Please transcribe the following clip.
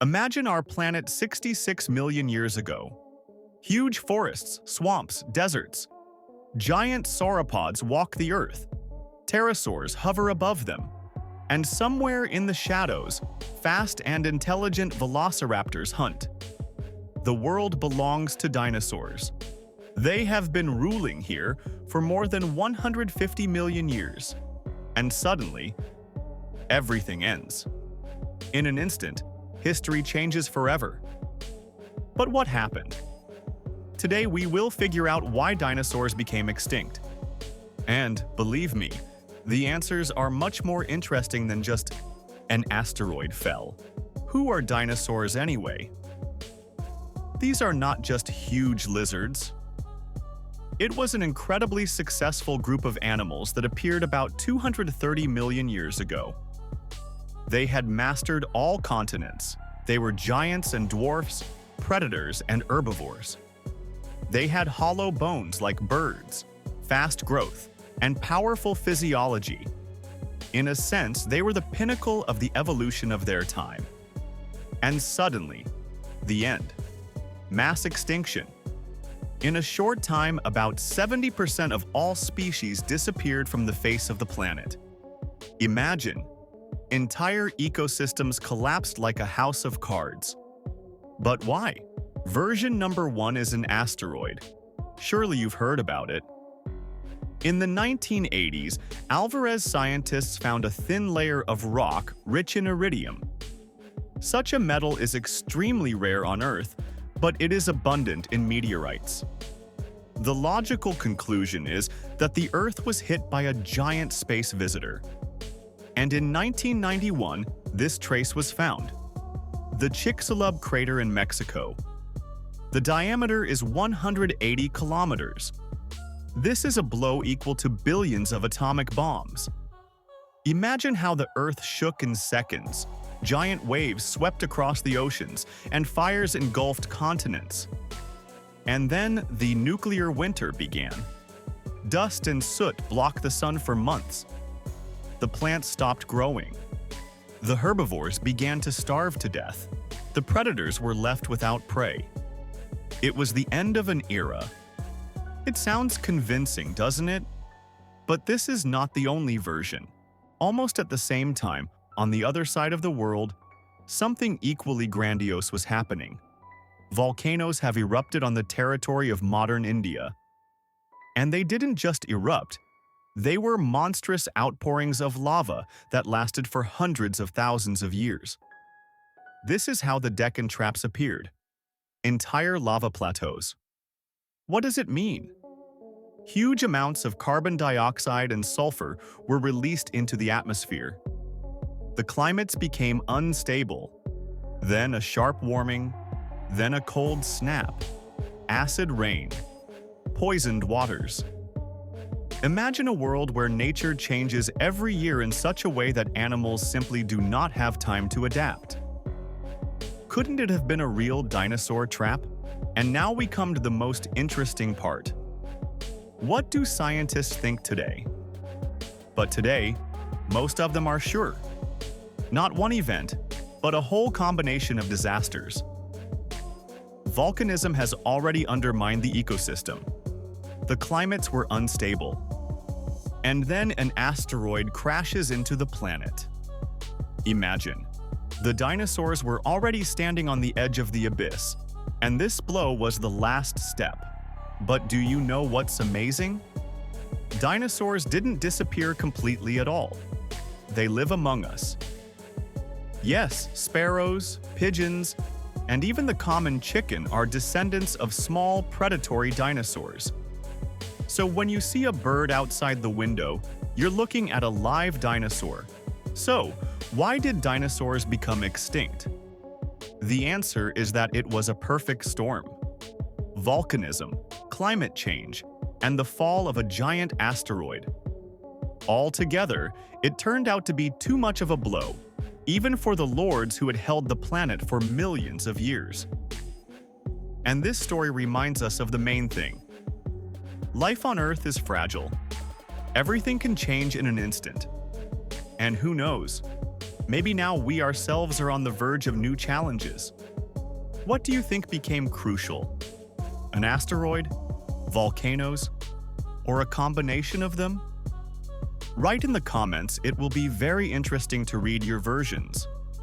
Imagine our planet 66 million years ago. Huge forests, swamps, deserts. Giant sauropods walk the Earth. Pterosaurs hover above them. And somewhere in the shadows, fast and intelligent velociraptors hunt. The world belongs to dinosaurs. They have been ruling here for more than 150 million years. And suddenly, everything ends. In an instant, history changes forever. But what happened? Today we will figure out why dinosaurs became extinct. And, believe me, the answers are much more interesting than just an asteroid fell. Who are dinosaurs anyway? These are not just huge lizards. It was an incredibly successful group of animals that appeared about 230 million years ago. They had mastered all continents. They were giants and dwarfs, predators and herbivores. They had hollow bones like birds, fast growth, and powerful physiology. In a sense, they were the pinnacle of the evolution of their time. And suddenly, the end. Mass extinction. In a short time, about 70% of all species disappeared from the face of the planet. Imagine, entire ecosystems collapsed like a house of cards. But why? Version number 1 is an asteroid. Surely you've heard about it. In the 1980s, Alvarez scientists found a thin layer of rock rich in iridium. Such a metal is extremely rare on Earth, but it is abundant in meteorites. The logical conclusion is that the Earth was hit by a giant space visitor. And in 1991, this trace was found. The Chicxulub crater in Mexico. The diameter is 180 kilometers. This is a blow equal to billions of atomic bombs. Imagine how the Earth shook in seconds. Giant waves swept across the oceans, and fires engulfed continents. And then the nuclear winter began. Dust and soot blocked the sun for months. The plants stopped growing. The herbivores began to starve to death. The predators were left without prey. It was the end of an era. It sounds convincing, doesn't it? But this is not the only version. Almost at the same time, on the other side of the world, something equally grandiose was happening. Volcanoes have erupted on the territory of modern India. And they didn't just erupt. They were monstrous outpourings of lava that lasted for hundreds of thousands of years. This is how the Deccan Traps appeared. Entire lava plateaus. What does it mean? Huge amounts of carbon dioxide and sulfur were released into the atmosphere. The climates became unstable. Then a sharp warming, then a cold snap, acid rain, poisoned waters. Imagine a world where nature changes every year in such a way that animals simply do not have time to adapt. Couldn't it have been a real dinosaur trap? And now we come to the most interesting part. What do scientists think today? But today, most of them are sure. Not one event, but a whole combination of disasters. Volcanism has already undermined the ecosystem. The climates were unstable. And then an asteroid crashes into the planet. Imagine, the dinosaurs were already standing on the edge of the abyss, and this blow was the last step. But do you know what's amazing? Dinosaurs didn't disappear completely at all. They live among us. Yes, sparrows, pigeons, and even the common chicken are descendants of small predatory dinosaurs. So when you see a bird outside the window, you're looking at a live dinosaur. So, why did dinosaurs become extinct? The answer is that it was a perfect storm. Volcanism, climate change, and the fall of a giant asteroid. Altogether, it turned out to be too much of a blow, even for the lords who had held the planet for millions of years. And this story reminds us of the main thing. Life on Earth is fragile. Everything can change in an instant. And who knows? Maybe now we ourselves are on the verge of new challenges. What do you think became crucial? An asteroid? Volcanoes? Or a combination of them? Write in the comments, it will be very interesting to read your versions.